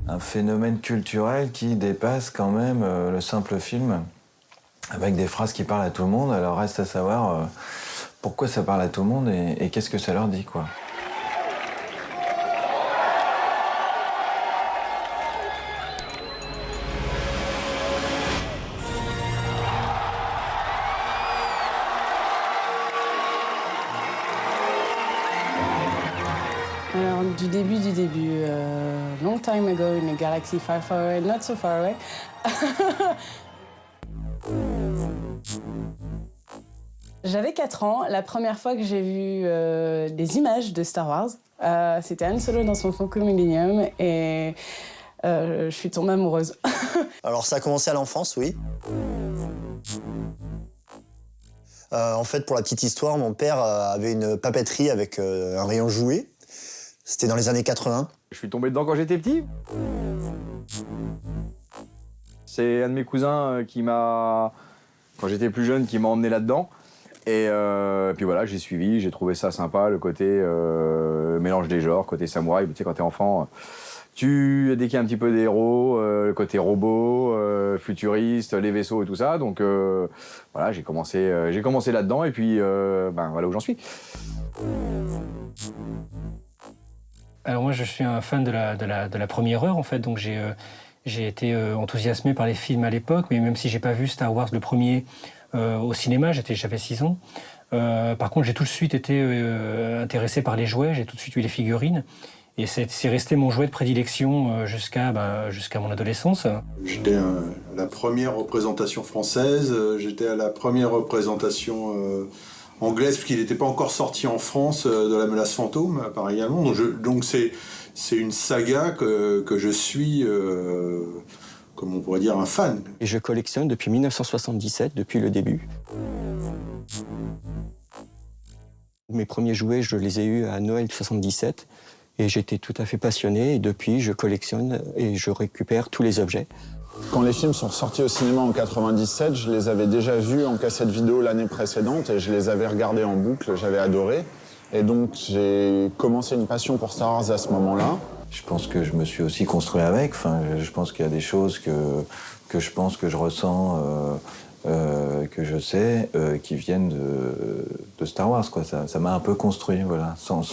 Un phénomène culturel qui dépasse quand même le simple film, avec des phrases qui parlent à tout le monde. Alors reste à savoir pourquoi ça parle à tout le monde et qu'est-ce que ça leur dit, quoi. Alors, du début, long time ago in a galaxy far, far away, not so far away. J'avais 4 ans, la première fois que j'ai vu des images de Star Wars. C'était Han Solo dans son Falcon Millennium et je suis tombée amoureuse. Alors ça a commencé à l'enfance, oui. En fait, pour la petite histoire, mon père avait une papeterie avec un rayon jouet. C'était dans les années 80. Je suis tombé dedans quand j'étais petit. C'est un de mes cousins qui m'a, quand j'étais plus jeune, qui m'a emmené là-dedans. Et puis voilà, j'ai suivi, j'ai trouvé ça sympa, le côté mélange des genres, côté samouraï. Tu sais, quand t'es enfant, dès qu'il y a un petit peu des héros, le côté robot, futuriste, les vaisseaux et tout ça. Donc voilà, j'ai commencé là-dedans et puis voilà où j'en suis. Alors moi, je suis un fan de la première heure, en fait, donc j'ai été enthousiasmé par les films à l'époque, mais même si j'ai pas vu Star Wars le premier au cinéma, j'avais 6 ans. Par contre, j'ai tout de suite été intéressé par les jouets, j'ai tout de suite eu les figurines, et c'est resté mon jouet de prédilection jusqu'à mon adolescence. J'étais à la première représentation française, j'étais à la première représentation anglaise, puisqu'il n'était pas encore sorti en France, de La Menace Fantôme, par également. Donc c'est une saga que je suis, comme on pourrait dire, un fan. Et je collectionne depuis 1977, depuis le début. Mes premiers jouets, je les ai eus à Noël 77, et j'étais tout à fait passionné, et depuis, je collectionne et je récupère tous les objets. Quand les films sont sortis au cinéma en 97, je les avais déjà vus en cassette vidéo l'année précédente et je les avais regardés en boucle, j'avais adoré. Et donc j'ai commencé une passion pour Star Wars à ce moment-là. Je pense que je me suis aussi construit avec. Enfin, je pense qu'il y a des choses que je pense, que je ressens, que je sais, qui viennent de Star Wars, quoi. Ça m'a un peu construit, voilà, sans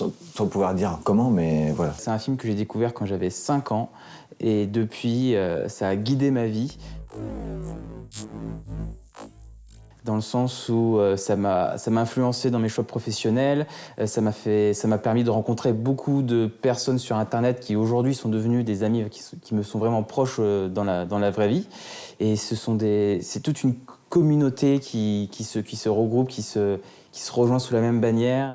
pouvoir dire comment, mais voilà. C'est un film que j'ai découvert quand j'avais 5 ans. Et depuis, ça a guidé ma vie. Dans le sens où ça m'a influencé dans mes choix professionnels, ça m'a permis de rencontrer beaucoup de personnes sur Internet qui aujourd'hui sont devenues des amis qui me sont vraiment proches dans la vraie vie. Et c'est toute une communauté qui se regroupe, qui se rejoint sous la même bannière.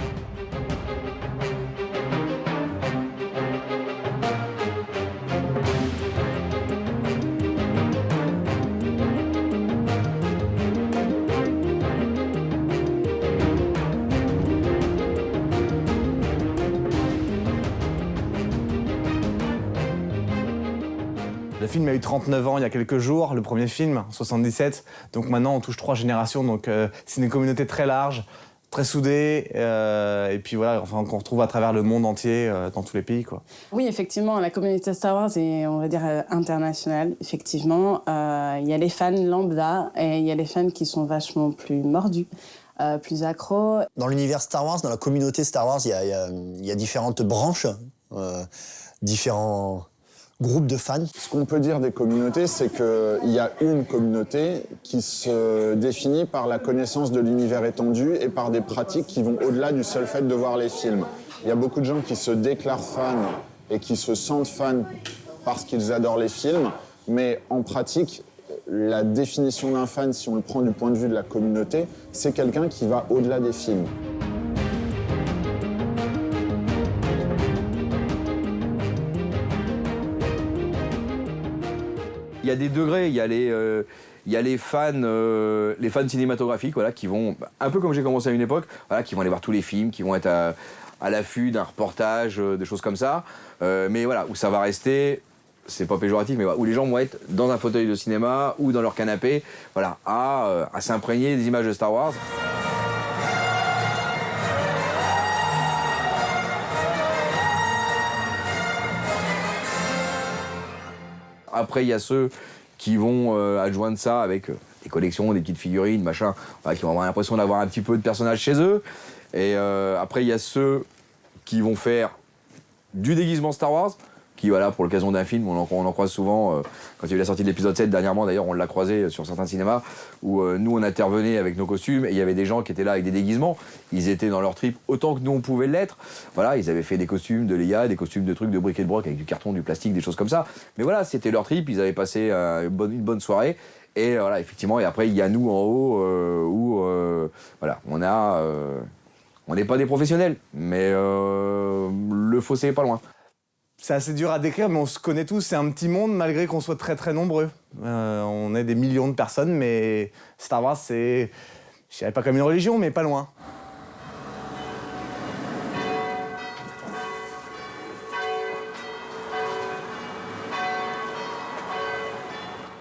Le film a eu 39 ans il y a quelques jours, le premier film, en 77. Donc maintenant, on touche 3 générations. Donc c'est une communauté très large, très soudée. Et puis voilà, enfin, qu'on retrouve à travers le monde entier, dans tous les pays, quoi. Oui, effectivement, la communauté Star Wars est, on va dire, internationale. Effectivement, il y a les fans lambda et il y a les fans qui sont vachement plus mordus. Plus accros. Dans l'univers Star Wars, dans la communauté Star Wars, il y a différentes branches, différents groupes de fans. Ce qu'on peut dire des communautés, c'est qu'il y a une communauté qui se définit par la connaissance de l'univers étendu et par des pratiques qui vont au-delà du seul fait de voir les films. Il y a beaucoup de gens qui se déclarent fans et qui se sentent fans parce qu'ils adorent les films, mais en pratique, la définition d'un fan, si on le prend du point de vue de la communauté, c'est quelqu'un qui va au-delà des films. Il y a des degrés, il y a les fans cinématographiques, voilà, qui vont, un peu comme j'ai commencé à une époque, voilà, qui vont aller voir tous les films, qui vont être à l'affût d'un reportage, des choses comme ça. Mais voilà, où ça va rester, c'est pas péjoratif, mais voilà, où les gens vont être dans un fauteuil de cinéma ou dans leur canapé, voilà, à s'imprégner des images de Star Wars. Après, il y a ceux qui vont adjoindre ça avec des collections, des petites figurines, machin, qui vont avoir l'impression d'avoir un petit peu de personnages chez eux. Et après, il y a ceux qui vont faire du déguisement Star Wars, qui, voilà, pour l'occasion d'un film, on en croise souvent. Quand il y a eu la sortie de l'épisode 7, dernièrement, d'ailleurs, on l'a croisé sur certains cinémas, où nous, on intervenait avec nos costumes, et il y avait des gens qui étaient là avec des déguisements. Ils étaient dans leur trip autant que nous, on pouvait l'être. Voilà, ils avaient fait des costumes de Leia, des costumes de trucs de bric et de broc, avec du carton, du plastique, des choses comme ça. Mais voilà, c'était leur trip, ils avaient passé une bonne soirée. Et voilà, effectivement, et après, il y a nous en haut, où, voilà, on n'est pas des professionnels, mais le fossé est pas loin. C'est assez dur à décrire, mais on se connaît tous. C'est un petit monde, malgré qu'on soit très très nombreux. On est des millions de personnes, mais Star Wars, c'est, je dirais pas comme une religion, mais pas loin.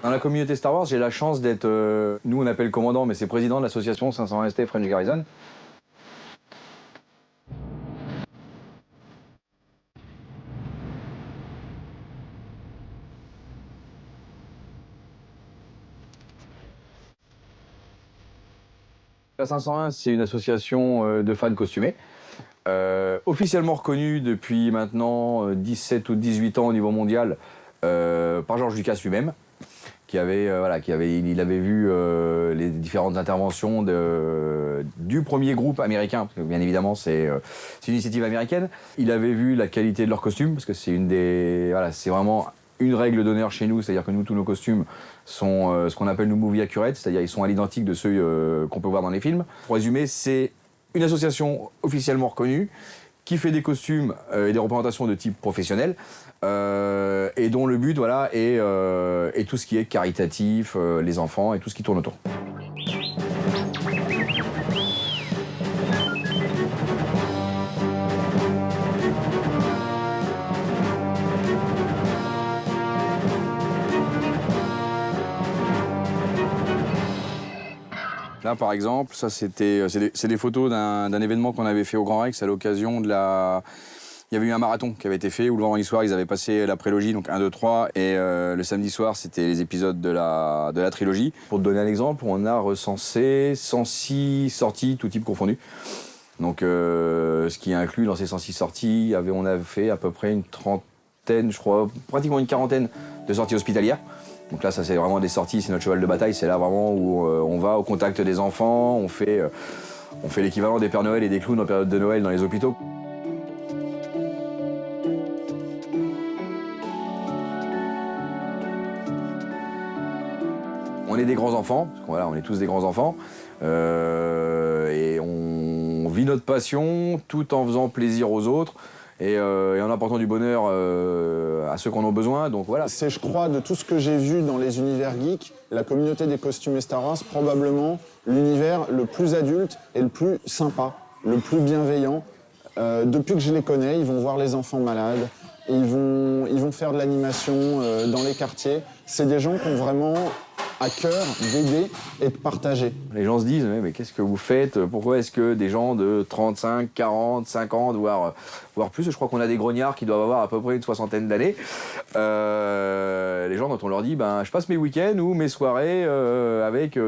Dans la communauté Star Wars, j'ai la chance d'être, nous on appelle commandant, mais c'est président de l'association 501 ST French Garrison. La 501, c'est une association de fans costumés, officiellement reconnue depuis maintenant 17 ou 18 ans au niveau mondial par George Lucas lui-même, il avait vu les différentes interventions du premier groupe américain, parce que bien évidemment c'est une initiative américaine. Il avait vu la qualité de leurs costumes, parce que c'est c'est vraiment une règle d'honneur chez nous, c'est-à-dire que nous, tous nos costumes sont ce qu'on appelle nous movie accurate, c'est-à-dire ils sont à l'identique de ceux qu'on peut voir dans les films. Pour résumer, c'est une association officiellement reconnue qui fait des costumes et des représentations de type professionnel, et dont le but est tout ce qui est caritatif, les enfants et tout ce qui tourne autour. Là, par exemple, ça c'est des photos d'un événement qu'on avait fait au Grand Rex à l'occasion de la... Il y avait eu un marathon qui avait été fait où le vendredi soir, ils avaient passé la prélogie, donc 1, 2, 3, et le samedi soir, c'était les épisodes de la trilogie. Pour te donner un exemple, on a recensé 106 sorties, tout type confondu. Donc, ce qui inclut dans ces 106 sorties, on a fait à peu près une trentaine, je crois, pratiquement une quarantaine de sorties hospitalières. Donc là, ça c'est vraiment des sorties, c'est notre cheval de bataille, c'est là vraiment où on va au contact des enfants, on fait l'équivalent des Pères Noël et des clowns en période de Noël dans les hôpitaux. On est des grands enfants, parce que voilà, on est tous des grands enfants, et on vit notre passion tout en faisant plaisir aux autres. Et en apportant du bonheur à ceux qui en ont besoin, donc voilà. C'est, je crois, de tout ce que j'ai vu dans les univers geeks, la communauté des costumes Star Wars, probablement l'univers le plus adulte et le plus sympa, le plus bienveillant. Depuis que je les connais, ils vont voir les enfants malades, ils vont faire de l'animation dans les quartiers. C'est des gens qui ont vraiment à cœur d'aider et de partager. Les gens se disent, mais qu'est-ce que vous faites? Pourquoi est-ce que des gens de 35, 40, 50, voire plus, je crois qu'on a des grognards qui doivent avoir à peu près une soixantaine d'années, les gens, quand on leur dit, je passe mes week-ends ou mes soirées avec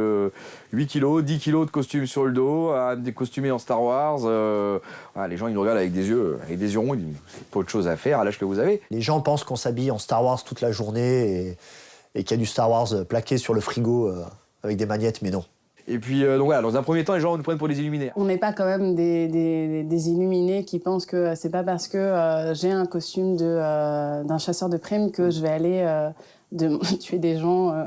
8 kilos, 10 kilos de costumes sur le dos, des costumés en Star Wars, les gens ils nous regardent avec des yeux ronds, ils disent, c'est pas autre chose à faire à l'âge que vous avez. Les gens pensent qu'on s'habille en Star Wars toute la journée et qu'il y a du Star Wars plaqué sur le frigo avec des magnettes, mais non. Et puis, donc voilà, dans un premier temps, les gens nous prennent pour des illuminés. On n'est pas quand même des illuminés qui pensent que c'est pas parce que j'ai un costume d'un chasseur de primes que je vais aller tuer des gens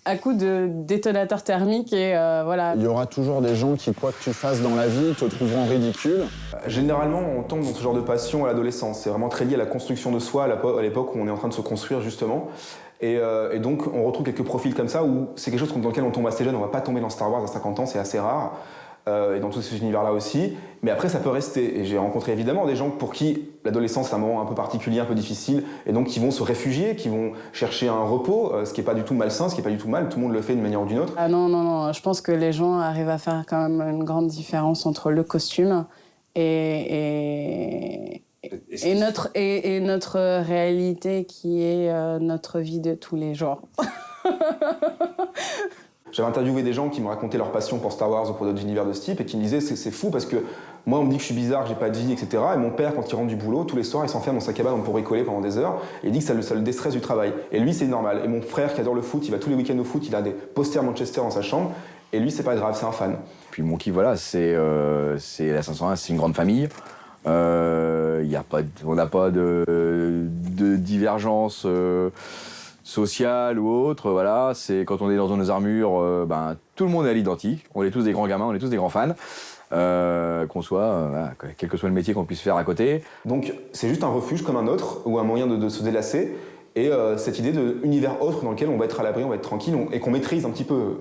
à coups de détonateurs thermiques et voilà. Il y aura toujours des gens qui, quoi que tu fasses dans la vie, te trouveront ridicule. Généralement, on tombe dans ce genre de passion à l'adolescence. C'est vraiment très lié à la construction de soi à l'époque où on est en train de se construire, justement. Et donc, on retrouve quelques profils comme ça où c'est quelque chose dans lequel on tombe assez jeune. On va pas tomber dans Star Wars à 50 ans, c'est assez rare. Et dans tous ces univers-là aussi. Mais après, ça peut rester. Et j'ai rencontré évidemment des gens pour qui l'adolescence est un moment un peu particulier, un peu difficile, et donc qui vont se réfugier, qui vont chercher un repos, ce qui n'est pas du tout malsain, ce qui n'est pas du tout mal. Tout le monde le fait d'une manière ou d'une autre. Ah non. Je pense que les gens arrivent à faire quand même une grande différence entre le costume et Et notre réalité qui est notre vie de tous les jours. J'avais interviewé des gens qui me racontaient leur passion pour Star Wars ou pour d'autres univers de ce type et qui me disaient c'est fou parce que moi on me dit que je suis bizarre, que j'ai pas de vie, etc. Et mon père, quand il rentre du boulot, tous les soirs il s'enferme dans sa cabane pour bricoler pendant des heures et il dit que ça le déstresse du travail. Et lui c'est normal. Et mon frère qui adore le foot, il va tous les week-ends au foot, il a des posters Manchester dans sa chambre et lui c'est pas grave, c'est un fan. Puis mon kiff, voilà, c'est la 501, c'est une grande famille. On n'a pas de divergence sociale ou autre. Voilà, c'est quand on est dans nos armures, tout le monde est à l'identique. On est tous des grands gamins, on est tous des grands fans. Qu'on soit, quel que soit le métier qu'on puisse faire à côté. Donc c'est juste un refuge comme un autre ou un moyen de se délasser. Et cette idée d'univers autre dans lequel on va être à l'abri, on va être tranquille et qu'on maîtrise un petit peu.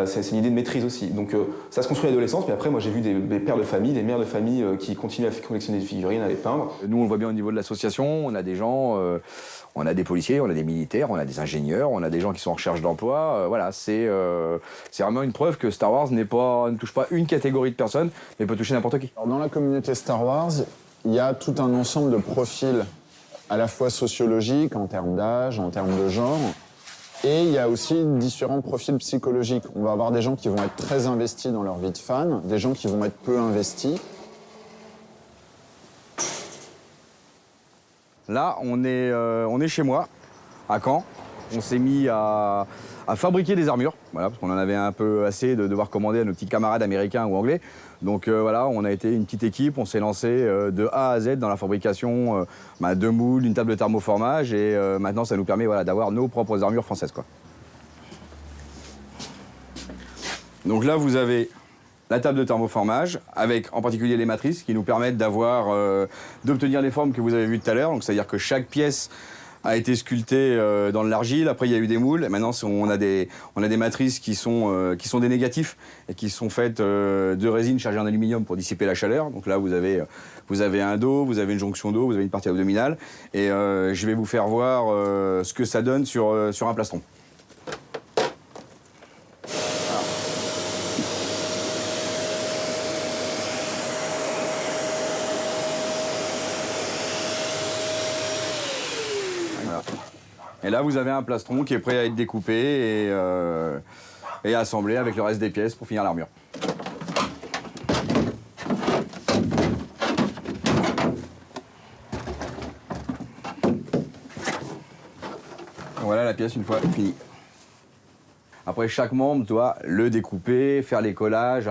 C'est une idée de maîtrise aussi. Donc ça se construit à l'adolescence, mais après moi j'ai vu des pères de famille, des mères de famille qui continuent à collectionner des figurines, à les peindre. Nous on le voit bien au niveau de l'association, on a des gens, on a des policiers, on a des militaires, on a des ingénieurs, on a des gens qui sont en recherche d'emploi. Voilà, c'est vraiment une preuve que Star Wars ne touche pas une catégorie de personnes, mais peut toucher n'importe qui. Alors, dans la communauté Star Wars, il y a tout un ensemble de profils, à la fois sociologiques, en termes d'âge, en termes de genre. Et il y a aussi différents profils psychologiques. On va avoir des gens qui vont être très investis dans leur vie de fan, des gens qui vont être peu investis. Là, on est chez moi, à Caen. On s'est mis à fabriquer des armures, voilà, parce qu'on en avait un peu assez de devoir commander à nos petits camarades américains ou anglais. Donc voilà, on a été une petite équipe, on s'est lancé de A à Z dans la fabrication de moules, d'une table de thermoformage, et maintenant ça nous permet d'avoir nos propres armures françaises, quoi. Donc là, vous avez la table de thermoformage, avec en particulier les matrices qui nous permettent d'obtenir les formes que vous avez vues tout à l'heure. Donc c'est-à-dire que chaque pièce a été sculptée dans de l'argile, après il y a eu des moules, et maintenant on a des matrices qui sont des négatifs et qui sont faites de résine chargée en aluminium pour dissiper la chaleur. Donc là vous avez un dos, vous avez une jonction d'eau, vous avez une partie abdominale, et je vais vous faire voir ce que ça donne sur un plastron. Et là, vous avez un plastron qui est prêt à être découpé et assemblé avec le reste des pièces pour finir l'armure. Voilà la pièce une fois finie. Après, chaque membre doit le découper, faire les collages,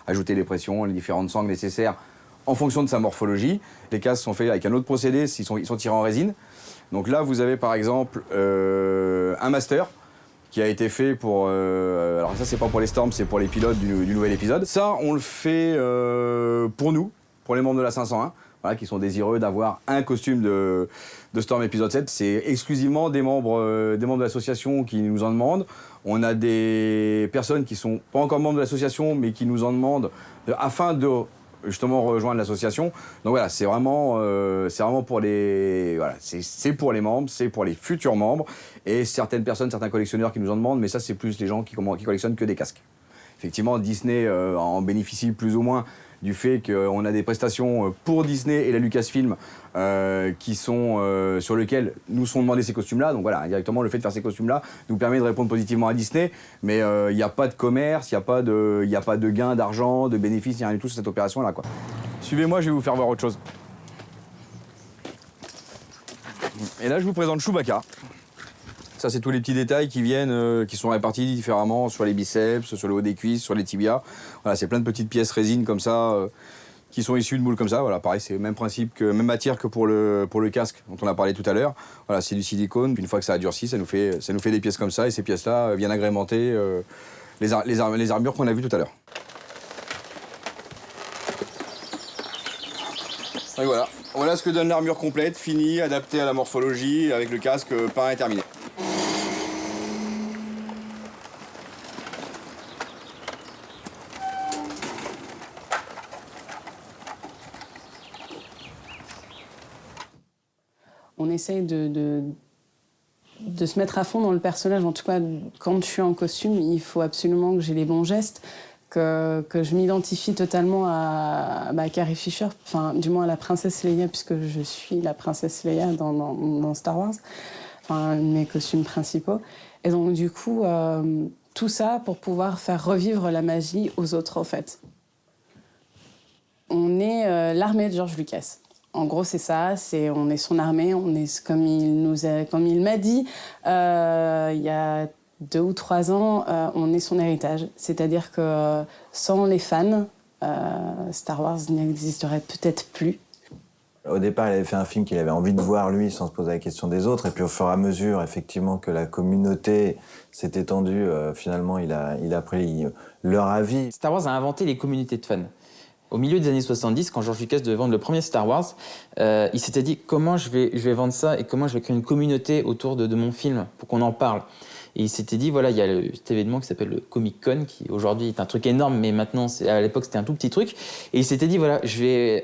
ajouter les pressions, les différentes sangles nécessaires en fonction de sa morphologie. Les casques sont faits avec un autre procédé, ils sont tirés en résine. Donc là, vous avez par exemple un master qui a été fait pour... alors ça, c'est pas pour les Storms, c'est pour les pilotes du nouvel épisode. Ça, on le fait pour nous, pour les membres de la 501, voilà, qui sont désireux d'avoir un costume de Storm épisode 7. C'est exclusivement des membres de l'association qui nous en demandent. On a des personnes qui sont pas encore membres de l'association, mais qui nous en demandent afin de justement rejoindre l'association. Donc voilà, c'est vraiment pour les... Voilà, c'est pour les membres, c'est pour les futurs membres, et certaines personnes, certains collectionneurs qui nous en demandent, mais ça c'est plus les gens qui collectionnent que des casques. Effectivement, Disney en bénéficie plus ou moins du fait qu'on a des prestations pour Disney et la Lucasfilm qui sont sur lesquelles nous sont demandés ces costumes-là. Donc voilà, indirectement, le fait de faire ces costumes-là nous permet de répondre positivement à Disney, mais il n'y a pas de commerce, il n'y a pas de gain d'argent, de bénéfices, il n'y a rien du tout sur cette opération-là, quoi. Suivez-moi, je vais vous faire voir autre chose. Et là, je vous présente Chewbacca. Ça, c'est tous les petits détails qui viennent, qui sont répartis différemment sur les biceps, sur le haut des cuisses, sur les tibias. Voilà, c'est plein de petites pièces résine comme ça, qui sont issues de moules comme ça. Voilà, pareil, c'est le même principe, même matière que pour le casque dont on a parlé tout à l'heure. Voilà, c'est du silicone. Puis une fois que ça a durci, ça nous fait des pièces comme ça. Et ces pièces-là viennent agrémenter les armures qu'on a vues tout à l'heure. Et voilà. Voilà ce que donne l'armure complète, finie, adaptée à la morphologie, avec le casque peint et terminé. On essaye de se mettre à fond dans le personnage. En tout cas, quand je suis en costume, il faut absolument que j'ai les bons gestes. que je m'identifie totalement à Carrie Fisher, enfin du moins à la princesse Leia, puisque je suis la princesse Leia dans Star Wars, enfin mes costumes principaux. Et donc du coup, tout ça pour pouvoir faire revivre la magie aux autres en fait. On est l'armée de George Lucas. En gros, c'est ça, on est son armée, on est, comme il m'a dit, il y a 2 ou 3 ans, on est son héritage. C'est-à-dire que sans les fans, Star Wars n'existerait peut-être plus. Au départ, il avait fait un film qu'il avait envie de voir, lui, sans se poser la question des autres. Et puis, au fur et à mesure, effectivement, que la communauté s'est étendue, finalement, il a pris leur avis. Star Wars a inventé les communautés de fans. Au milieu des années 70, quand George Lucas devait vendre le premier Star Wars, il s'était dit comment je vais vendre ça et comment je vais créer une communauté autour de mon film pour qu'on en parle. Et il s'était dit, voilà, il y a cet événement qui s'appelle le Comic Con, qui aujourd'hui est un truc énorme, mais maintenant, à l'époque, c'était un tout petit truc. Et il s'était dit, voilà,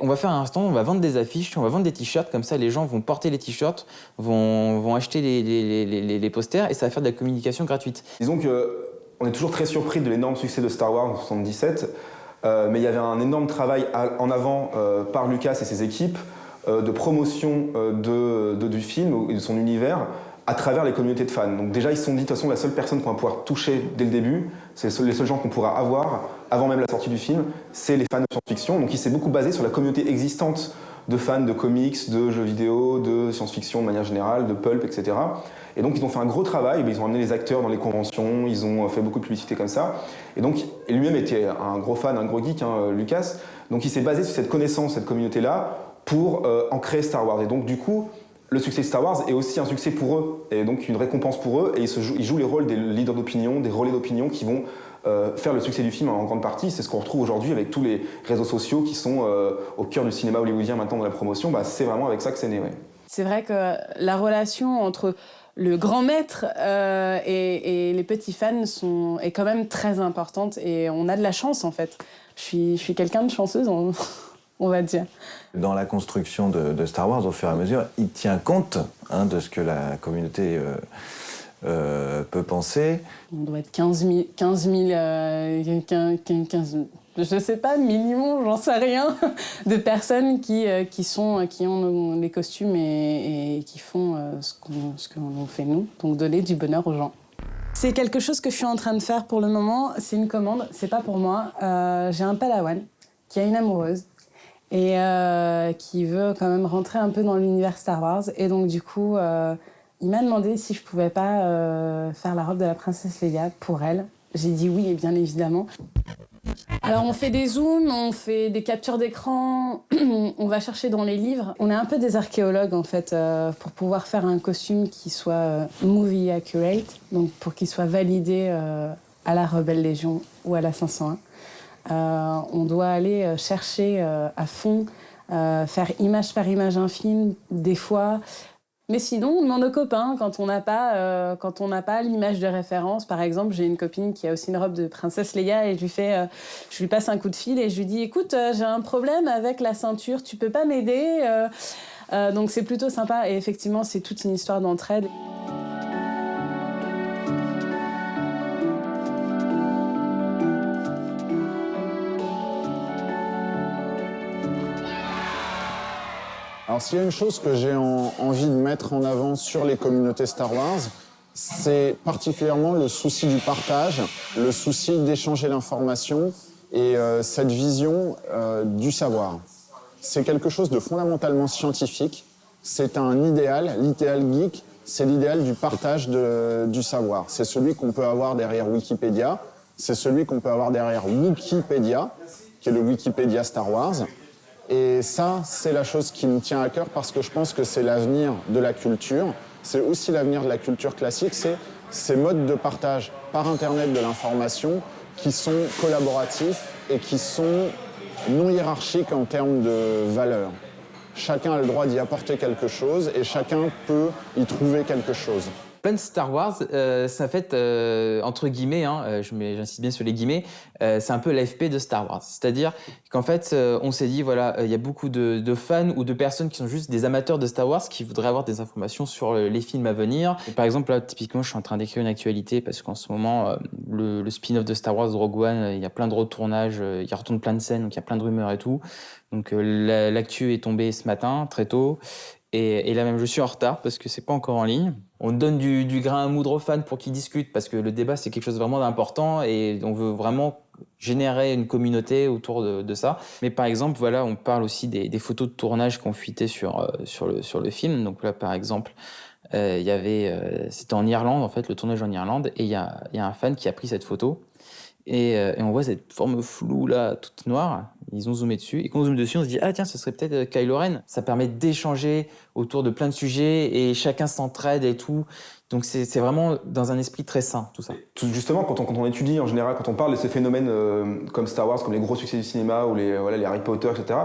on va faire un stand, on va vendre des affiches, on va vendre des t-shirts, comme ça, les gens vont porter les t-shirts, vont acheter les posters, et ça va faire de la communication gratuite. Disons qu'on est toujours très surpris de l'énorme succès de Star Wars en 1977, mais il y avait un énorme travail en avant par Lucas et ses équipes de promotion du film et de son univers, à travers les communautés de fans. Donc déjà, ils se sont dit, de toute façon, la seule personne qu'on va pouvoir toucher dès le début, c'est les seuls gens qu'on pourra avoir, avant même la sortie du film, c'est les fans de science-fiction. Donc il s'est beaucoup basé sur la communauté existante de fans de comics, de jeux vidéo, de science-fiction de manière générale, de pulp, etc. Et donc ils ont fait un gros travail, ils ont amené les acteurs dans les conventions, ils ont fait beaucoup de publicité comme ça. Et donc, lui-même était un gros fan, un gros geek, Lucas. Donc il s'est basé sur cette connaissance, cette communauté-là, pour en créer Star Wars. Et donc du coup, le succès de Star Wars est aussi un succès pour eux, et donc une récompense pour eux, et ils jouent les rôles des leaders d'opinion, des relais d'opinion qui vont faire le succès du film en grande partie. C'est ce qu'on retrouve aujourd'hui avec tous les réseaux sociaux qui sont au cœur du cinéma hollywoodien maintenant dans la promotion. C'est vraiment avec ça que c'est né. Ouais. C'est vrai que la relation entre le grand maître et les petits fans est quand même très importante, et on a de la chance en fait. Je suis quelqu'un de chanceuse, on va dire. Dans la construction de Star Wars, au fur et à mesure, il tient compte de ce que la communauté peut penser. On doit être 15 000, je sais pas, millions, j'en sais rien, de personnes qui ont les costumes et qui font ce qu'on fait nous, donc donner du bonheur aux gens. C'est quelque chose que je suis en train de faire pour le moment, c'est une commande, c'est pas pour moi. J'ai un padawan qui a une amoureuse et qui veut quand même rentrer un peu dans l'univers Star Wars. Et donc du coup, il m'a demandé si je pouvais pas faire la robe de la princesse Leia pour elle. J'ai dit oui, et bien évidemment. Alors on fait des zooms, on fait des captures d'écran, on va chercher dans les livres. On est un peu des archéologues en fait, pour pouvoir faire un costume qui soit movie accurate, donc pour qu'il soit validé à la Rebelle Légion ou à la 501. On doit aller chercher à fond, faire image par image un film, des fois. Mais sinon, on demande aux copains quand on n'a pas l'image de référence. Par exemple, j'ai une copine qui a aussi une robe de princesse Leia et je lui passe un coup de fil et je lui dis « Écoute, j'ai un problème avec la ceinture, tu peux pas m'aider ?» Donc c'est plutôt sympa et effectivement, c'est toute une histoire d'entraide. Alors s'il y a une chose que j'ai envie de mettre en avant sur les communautés Star Wars, c'est particulièrement le souci du partage, le souci d'échanger l'information et cette vision du savoir. C'est quelque chose de fondamentalement scientifique, c'est un idéal, l'idéal geek, c'est l'idéal du partage du savoir. C'est celui qu'on peut avoir derrière Wikipédia, c'est celui qu'on peut avoir derrière Wikipédia, qui est le Wikipédia Star Wars. Et ça, c'est la chose qui me tient à cœur parce que je pense que c'est l'avenir de la culture. C'est aussi l'avenir de la culture classique, c'est ces modes de partage par Internet de l'information qui sont collaboratifs et qui sont non hiérarchiques en termes de valeur. Chacun a le droit d'y apporter quelque chose et chacun peut y trouver quelque chose. Fan Star Wars, ça fait, entre guillemets, j'insiste bien sur les guillemets, c'est un peu l'AFP de Star Wars. C'est-à-dire qu'en fait, on s'est dit, voilà, il y a beaucoup de fans ou de personnes qui sont juste des amateurs de Star Wars qui voudraient avoir des informations sur les films à venir. Et par exemple, là, typiquement, je suis en train d'écrire une actualité parce qu'en ce moment, le spin-off de Star Wars, Rogue One, il y a plein de retournages, il retourne plein de scènes, donc il y a plein de rumeurs et tout. Donc l'actu est tombée ce matin, très tôt. Et là même, je suis en retard parce que c'est pas encore en ligne. On donne du grain à moudre aux fans pour qu'ils discutent parce que le débat, c'est quelque chose vraiment d'important et on veut vraiment générer une communauté autour de ça. Mais par exemple, voilà, on parle aussi des photos de tournage qui ont fuité sur le film. Donc là, par exemple, c'était en Irlande, en fait, le tournage en Irlande, et il y a un fan qui a pris cette photo. Et on voit cette forme floue là, toute noire. Ils ont zoomé dessus. Et quand on zoome dessus, on se dit ah tiens, ce serait peut-être Kylo Ren. Ça permet d'échanger autour de plein de sujets et chacun s'entraide et tout. Donc c'est vraiment dans un esprit très sain tout ça. Justement, quand on étudie en général, quand on parle de ces phénomènes comme Star Wars, comme les gros succès du cinéma ou les Harry Potter, etc.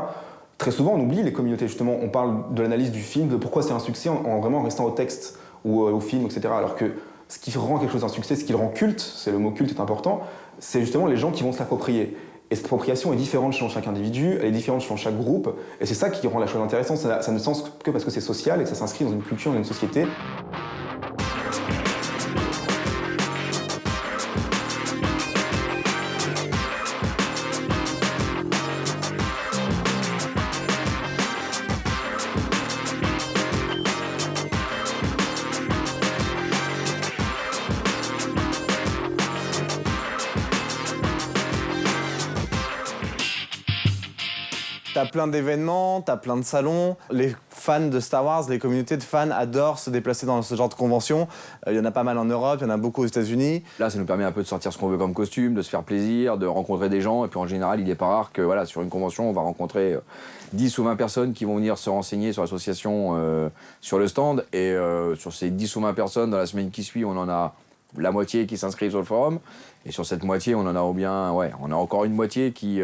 Très souvent, on oublie les communautés. Justement, on parle de l'analyse du film, de pourquoi c'est un succès en vraiment restant au texte ou au film, etc. Alors que ce qui rend quelque chose un succès, ce qui le rend culte, c'est le mot culte est important, c'est justement les gens qui vont se l'approprier. Et cette appropriation est différente selon chaque individu, elle est différente selon chaque groupe, et c'est ça qui rend la chose intéressante. Ça ne sens que parce que c'est social et que ça s'inscrit dans une culture, dans une société. T'as plein d'événements, t'as plein de salons. Les fans de Star Wars, les communautés de fans adorent se déplacer dans ce genre de conventions. Il y en a pas mal en Europe, il y en a beaucoup aux États-Unis. Là, ça nous permet un peu de sortir ce qu'on veut comme costume, de se faire plaisir, de rencontrer des gens. Et puis en général, il n'est pas rare que voilà, sur une convention, on va rencontrer 10 ou 20 personnes qui vont venir se renseigner sur l'association sur le stand. Et sur ces 10 ou 20 personnes, dans la semaine qui suit, on en a la moitié qui s'inscrivent sur le forum. Et sur cette moitié, on a encore une moitié qui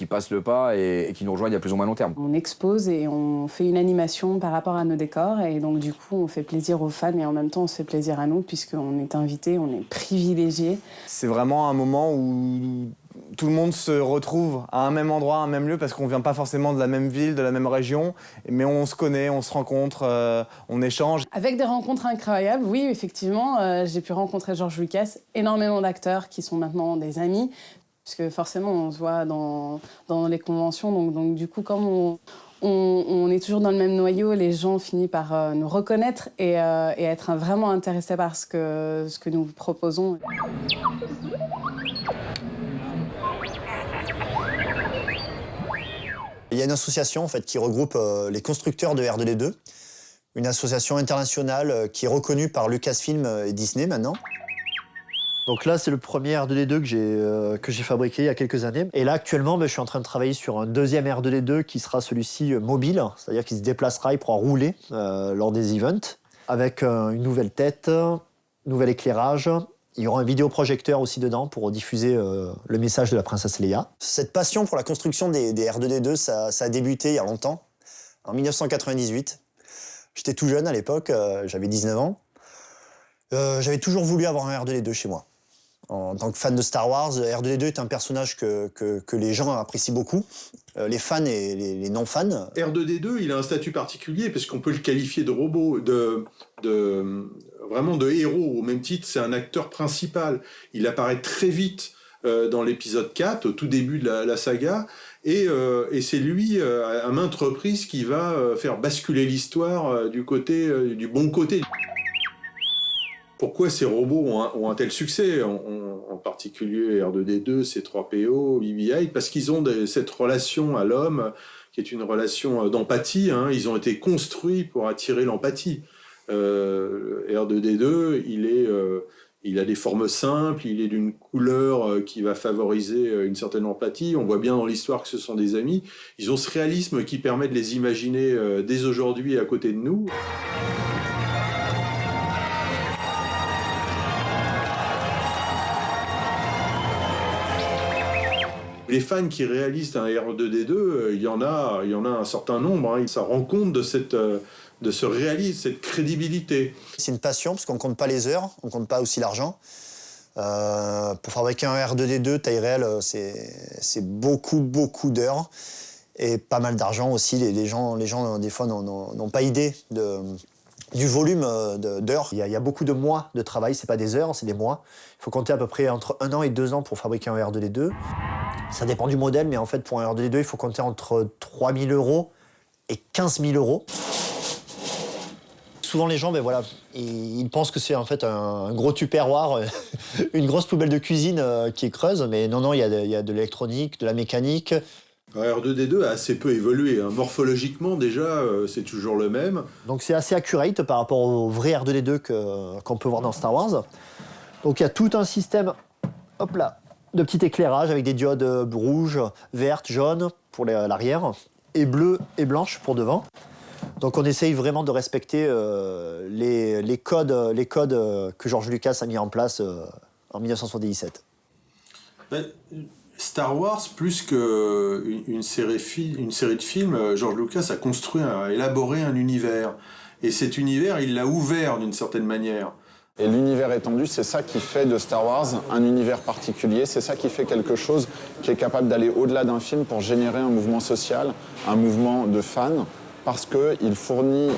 passe le pas et qui nous rejoignent à plus ou moins long terme. On expose et on fait une animation par rapport à nos décors. Et donc, du coup, on fait plaisir aux fans et en même temps, on se fait plaisir à nous puisqu'on est invités, on est privilégiés. C'est vraiment un moment où tout le monde se retrouve à un même endroit, à un même lieu, parce qu'on vient pas forcément de la même ville, de la même région, mais on se connaît, on se rencontre, on échange. Avec des rencontres incroyables, oui, effectivement, j'ai pu rencontrer George Lucas, énormément d'acteurs qui sont maintenant des amis, puisque forcément, on se voit dans les conventions, donc du coup, comme on est toujours dans le même noyau, les gens finissent par nous reconnaître et être vraiment intéressés par ce que nous proposons. Il y a une association en fait, qui regroupe les constructeurs de R2D2, une association internationale qui est reconnue par Lucasfilm et Disney maintenant. Donc là, c'est le premier R2D2 que j'ai fabriqué il y a quelques années. Et là, actuellement, je suis en train de travailler sur un deuxième R2D2 qui sera celui-ci mobile, c'est-à-dire qu'il se déplacera, il pourra rouler lors des events, avec une nouvelle tête, nouvel éclairage. Il y aura un vidéoprojecteur aussi dedans pour diffuser le message de la princesse Leia. Cette passion pour la construction des R2D2, ça a débuté il y a longtemps, en 1998. J'étais tout jeune à l'époque, j'avais 19 ans. J'avais toujours voulu avoir un R2D2 chez moi. En tant que fan de Star Wars, R2D2 est un personnage que les gens apprécient beaucoup, les fans et les non-fans. R2D2, il a un statut particulier parce qu'on peut le qualifier de robot, vraiment de héros. Au même titre, c'est un acteur principal. Il apparaît très vite dans l'épisode 4, au tout début de la saga, et c'est lui, à maintes reprises, qui va faire basculer l'histoire du bon côté. Pourquoi ces robots ont un tel succès, en particulier R2D2, C3PO, BB-8, parce qu'ils ont cette relation à l'homme qui est une relation d'empathie. Ils ont été construits pour attirer l'empathie. R2D2, il a des formes simples, il est d'une couleur qui va favoriser une certaine empathie. On voit bien dans l'histoire que ce sont des amis. Ils ont ce réalisme qui permet de les imaginer dès aujourd'hui à côté de nous. Les fans qui réalisent un R2D2, il y en a un certain nombre. Ça rend compte de ce réalisme, cette crédibilité. C'est une passion parce qu'on ne compte pas les heures, on ne compte pas aussi l'argent. Pour fabriquer un R2D2 taille réelle, c'est beaucoup d'heures et pas mal d'argent aussi. Les gens, des fois, n'ont pas idée du volume d'heures. Il y a beaucoup de mois de travail, c'est pas des heures, c'est des mois. Il faut compter à peu près entre 1 an et 2 ans pour fabriquer un R2D2. Ça dépend du modèle, mais en fait, pour un R2D2, il faut compter entre 3 000 € et 15 000 €. Souvent, les gens, ils pensent que c'est en fait un gros tupperware, une grosse poubelle de cuisine qui est creuse, mais non, il y a de l'électronique, de la mécanique. Un R2D2 a assez peu évolué. Morphologiquement, déjà, c'est toujours le même. Donc c'est assez accurate par rapport au vrai R2D2 qu'on peut voir dans Star Wars. Donc il y a tout un système de petit éclairage avec des diodes rouges, vertes, jaunes pour l'arrière, et bleues et blanches pour devant. Donc on essaye vraiment de respecter les codes que George Lucas a mis en place en 1977. Star Wars, plus qu'une série de films, George Lucas a élaboré un univers. Et cet univers, il l'a ouvert d'une certaine manière. Et l'univers étendu, c'est ça qui fait de Star Wars un univers particulier, c'est ça qui fait quelque chose qui est capable d'aller au-delà d'un film pour générer un mouvement social, un mouvement de fans, parce qu'il fournit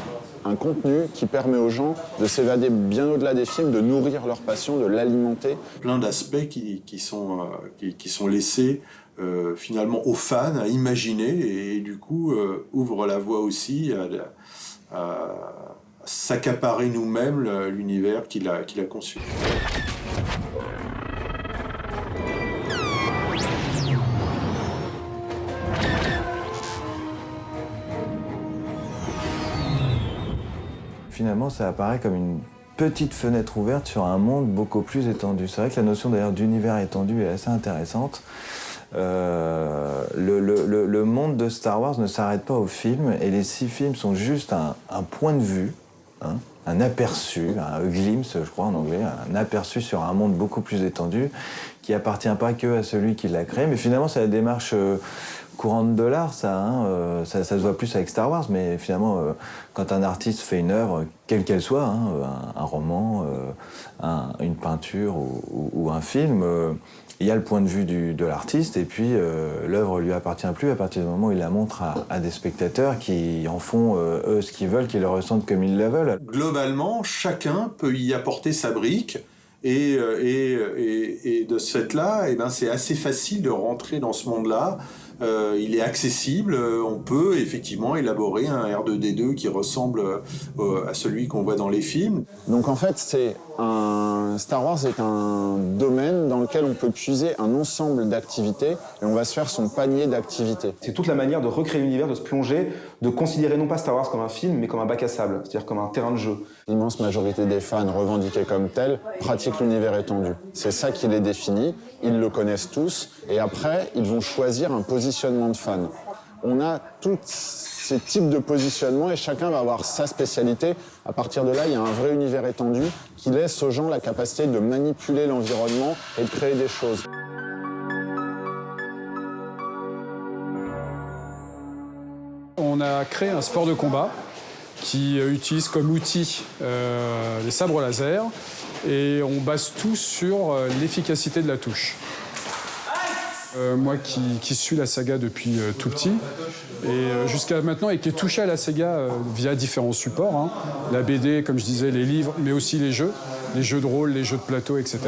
un contenu qui permet aux gens de s'évader bien au-delà des films, de nourrir leur passion, de l'alimenter. Plein d'aspects qui sont laissés finalement aux fans à imaginer et du coup ouvrent la voie aussi à s'accaparer nous-mêmes l'univers qu'il a conçu. Finalement, ça apparaît comme une petite fenêtre ouverte sur un monde beaucoup plus étendu. C'est vrai que la notion d'ailleurs d'univers étendu est assez intéressante. Le monde de Star Wars ne s'arrête pas au film et les 6 films sont juste un point de vue, un aperçu, un glimpse, je crois en anglais, un aperçu sur un monde beaucoup plus étendu qui appartient pas que à celui qui l'a créé, mais finalement c'est la démarche courante de l'art, ça se voit plus avec Star Wars, mais finalement, quand un artiste fait une œuvre, quelle qu'elle soit, un roman, une peinture ou un film, il y a le point de vue de l'artiste, et puis l'œuvre lui appartient plus à partir du moment où il la montre à des spectateurs qui en font, eux, ce qu'ils veulent, qui le ressentent comme ils le veulent. Globalement, chacun peut y apporter sa brique, et de ce fait-là, c'est assez facile de rentrer dans ce monde-là. Il est accessible, on peut effectivement élaborer un R2D2 qui ressemble à celui qu'on voit dans les films. Donc en fait, Star Wars est un domaine dans lequel on peut puiser un ensemble d'activités et on va se faire son panier d'activités. C'est toute la manière de recréer l'univers, de se plonger, de considérer non pas Star Wars comme un film, mais comme un bac à sable, c'est-à-dire comme un terrain de jeu. L'immense majorité des fans revendiqués comme tels pratiquent l'univers étendu. C'est ça qui les définit, ils le connaissent tous, et après, ils vont choisir un positionnement de fan. On a tous ces types de positionnements et chacun va avoir sa spécialité. À partir de là, il y a un vrai univers étendu qui laisse aux gens la capacité de manipuler l'environnement et de créer des choses. On a créé un sport de combat qui utilise comme outil les sabres laser et on base tout sur l'efficacité de la touche. Moi qui suis la saga depuis tout petit et jusqu'à maintenant et qui est touché à la saga via différents supports, la BD, comme je disais, les livres, mais aussi les jeux de rôle, les jeux de plateau, etc.,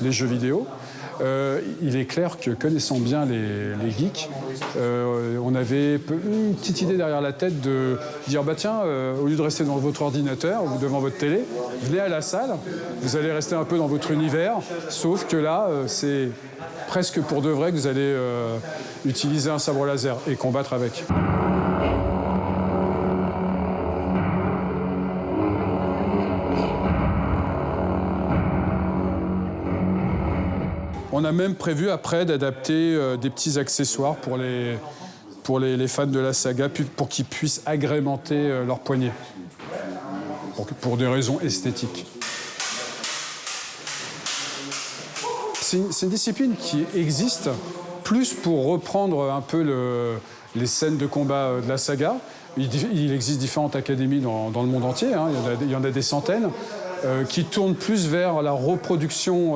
les jeux vidéo. Il est clair que connaissant bien les geeks, on avait une petite idée derrière la tête de dire au lieu de rester devant votre ordinateur ou devant votre télé, venez à la salle, vous allez rester un peu dans votre univers, sauf que là, c'est presque pour de vrai que vous allez utiliser un sabre laser et combattre avec. On a même prévu après d'adapter des petits accessoires pour les fans de la saga pour qu'ils puissent agrémenter leur poignet, pour des raisons esthétiques. C'est une discipline qui existe plus pour reprendre un peu les scènes de combat de la saga. Il existe différentes académies dans le monde entier, hein, il y en a des centaines, qui tournent plus vers la reproduction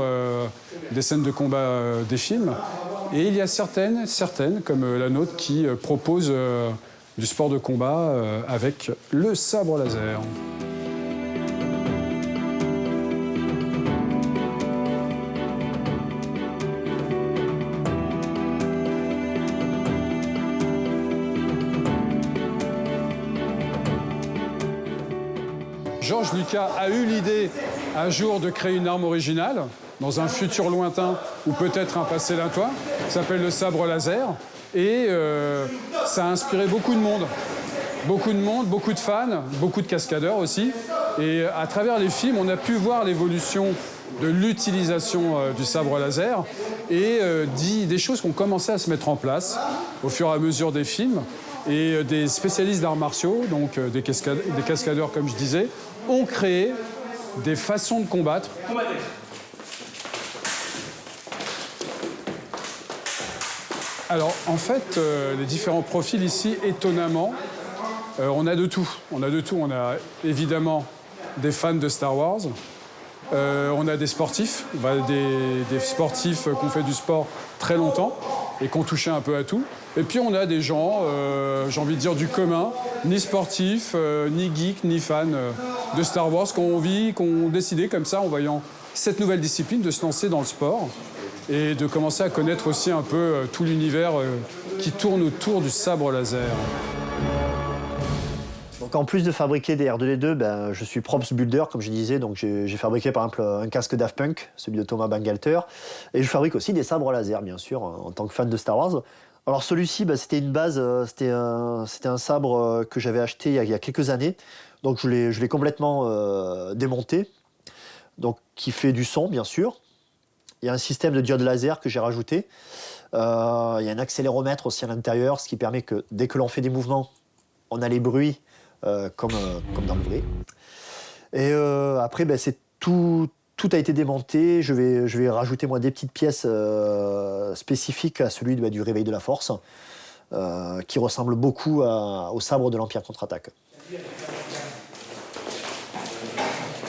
des scènes de combat des films. Et il y a certaines comme la nôtre, qui proposent du sport de combat avec le sabre laser. George Lucas a eu l'idée un jour de créer une arme originale dans un futur lointain ou peut-être un passé lointain, qui s'appelle le sabre laser. Et ça a inspiré beaucoup de monde. Beaucoup de monde, beaucoup de fans, beaucoup de cascadeurs aussi. Et à travers les films, on a pu voir l'évolution de l'utilisation du sabre laser et des choses qui ont commencé à se mettre en place au fur et à mesure des films. Et des spécialistes d'arts martiaux, donc des cascadeurs comme je disais, ont créé des façons de combattre. Alors en fait, les différents profils ici, étonnamment, on a de tout. On a évidemment des fans de Star Wars, on a des sportifs, des sportifs qui ont fait du sport très longtemps et qui ont touché un peu à tout. Et puis on a des gens, j'ai envie de dire du commun, ni sportifs, ni geeks, ni fans de Star Wars, qui ont décidé comme ça, en voyant cette nouvelle discipline, de se lancer dans le sport et de commencer à connaître aussi un peu tout l'univers qui tourne autour du sabre laser. Donc en plus de fabriquer des R2D2, je suis props builder, comme je disais. Donc j'ai fabriqué par exemple un casque Daft Punk, celui de Thomas Bangalter. Et je fabrique aussi des sabres laser, bien sûr, en tant que fan de Star Wars. Alors celui-ci, c'était une base, c'était un sabre que j'avais acheté il y a quelques années. Donc je l'ai complètement démonté, donc qui fait du son, bien sûr. Il y a un système de diode laser que j'ai rajouté. Il y a un accéléromètre aussi à l'intérieur, ce qui permet que dès que l'on fait des mouvements, on a les bruits comme dans le vrai. Et après, c'est tout a été démonté. Je vais rajouter moi des petites pièces spécifiques à celui du réveil de la force, qui ressemble beaucoup au sabre de l'Empire contre-attaque.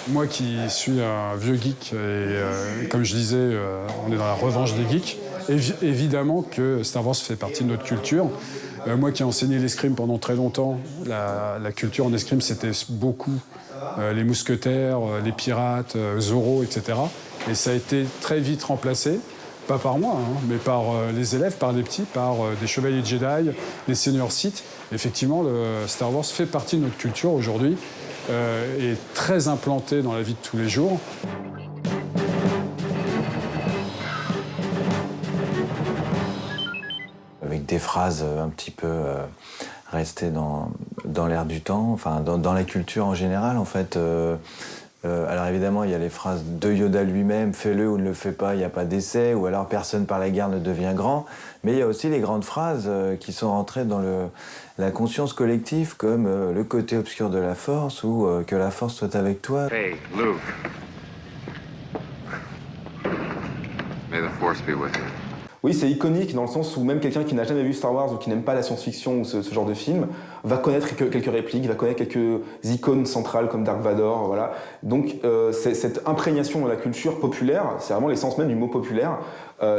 Moi qui suis un vieux geek, et comme je disais, on est dans la revanche des geeks, évidemment que Star Wars fait partie de notre culture. Moi qui ai enseigné l'escrime pendant très longtemps, la culture en escrime, c'était beaucoup les mousquetaires, les pirates, Zorro, etc. Et ça a été très vite remplacé, pas par moi, mais par les élèves, par les petits, par des chevaliers Jedi, les seigneurs Sith. Effectivement, le Star Wars fait partie de notre culture aujourd'hui, est très implanté dans la vie de tous les jours. Avec des phrases un petit peu restées dans l'air du temps, enfin dans la culture en général en fait. Alors évidemment, il y a les phrases de Yoda lui-même, fais-le ou ne le fais pas, il n'y a pas d'essai, ou alors personne par la guerre ne devient grand. Mais il y a aussi les grandes phrases qui sont rentrées dans la conscience collective, comme le côté obscur de la force, ou que la force soit avec toi. Hey, Luke. May the force be with you. Oui, c'est iconique dans le sens où même quelqu'un qui n'a jamais vu Star Wars ou qui n'aime pas la science-fiction ou ce genre de film va connaître quelques répliques, va connaître quelques icônes centrales comme Dark Vador, voilà. Donc cette imprégnation dans la culture populaire, c'est vraiment l'essence même du mot populaire,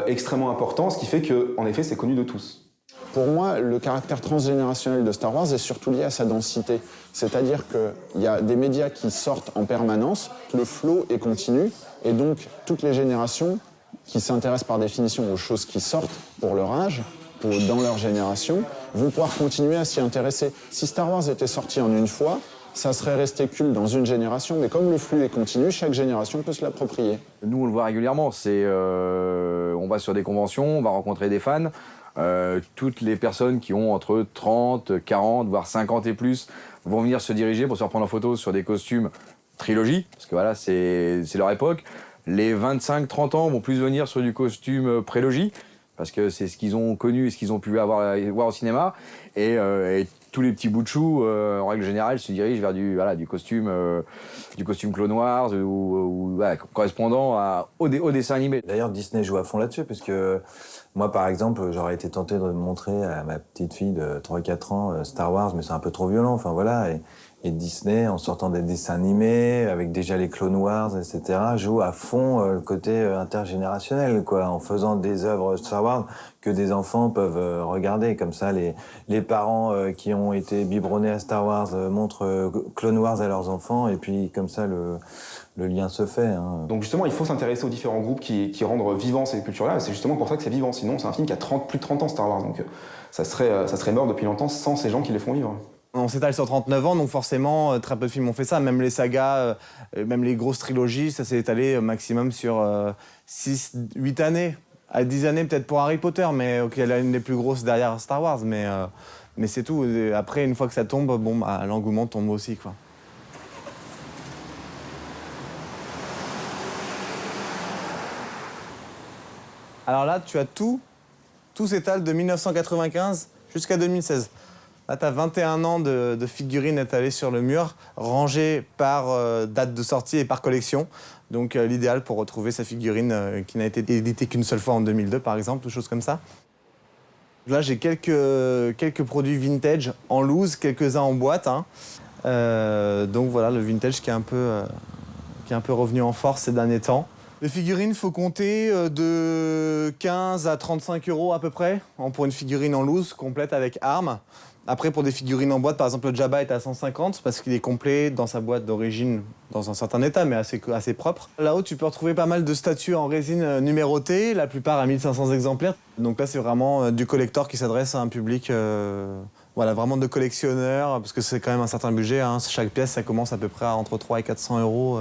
extrêmement important, ce qui fait qu'en effet c'est connu de tous. Pour moi, le caractère transgénérationnel de Star Wars est surtout lié à sa densité. C'est-à-dire qu'il y a des médias qui sortent en permanence, le flow est continu, et donc toutes les générations qui s'intéressent par définition aux choses qui sortent pour leur âge, dans leur génération, vont pouvoir continuer à s'y intéresser. Si Star Wars était sorti en une fois, ça serait resté culte dans une génération, mais comme le flux est continu, chaque génération peut se l'approprier. Nous, on le voit régulièrement. On va sur des conventions, on va rencontrer des fans. Toutes les personnes qui ont entre 30, 40, voire 50 et plus vont venir se diriger pour se faire prendre en photo sur des costumes trilogie, parce que voilà, c'est leur époque. Les 25-30 ans vont plus venir sur du costume prélogie, parce que c'est ce qu'ils ont connu et ce qu'ils ont pu voir au cinéma. Et tous les petits bouts de chou, en règle générale, se dirigent vers du costume Clone Wars ou correspondant au dessin animé. D'ailleurs, Disney joue à fond là-dessus, parce que moi, par exemple, j'aurais été tenté de montrer à ma petite fille de 3-4 ans Star Wars, mais c'est un peu trop violent, enfin voilà. Et Disney, en sortant des dessins animés, avec déjà les Clone Wars, etc., joue à fond le côté intergénérationnel, quoi, en faisant des œuvres Star Wars que des enfants peuvent regarder. Comme ça, les parents qui ont été biberonnés à Star Wars montrent Clone Wars à leurs enfants, et puis comme ça, le lien se fait. Hein. Donc justement, il faut s'intéresser aux différents groupes qui rendent vivants ces cultures-là. C'est justement pour ça que c'est vivant. Sinon, c'est un film qui a plus de 30 ans, Star Wars. Donc ça serait mort depuis longtemps sans ces gens qui les font vivre. On s'étale sur 39 ans, donc forcément, très peu de films ont fait ça. Même les sagas, même les grosses trilogies, ça s'est étalé maximum sur 6-8 années. À 10 années peut-être pour Harry Potter, mais elle a une des plus grosses derrière Star Wars. Mais c'est tout. Et après, une fois que ça tombe, l'engouement tombe aussi, quoi. Alors là, tu as tout s'étale de 1995 jusqu'à 2016. Là, tu as 21 ans de figurines étalées sur le mur, rangées par date de sortie et par collection. Donc l'idéal pour retrouver sa figurine qui n'a été éditée qu'une seule fois en 2002, par exemple, ou choses comme ça. Là, j'ai quelques produits vintage en loose, quelques-uns en boîte. Hein. Donc voilà, le vintage qui est un peu revenu en force ces derniers temps. Les figurines, il faut compter de 15 à 35 € à peu près pour une figurine en loose, complète avec armes. Après, pour des figurines en boîte, par exemple, le Jabba est à 150 parce qu'il est complet dans sa boîte d'origine, dans un certain état, mais assez propre. Là-haut, tu peux retrouver pas mal de statues en résine numérotées, la plupart à 1500 exemplaires. Donc là, c'est vraiment du collector qui s'adresse à un public vraiment de collectionneurs, parce que c'est quand même un certain budget. Hein. Chaque pièce, ça commence à peu près à entre 300 et 400 €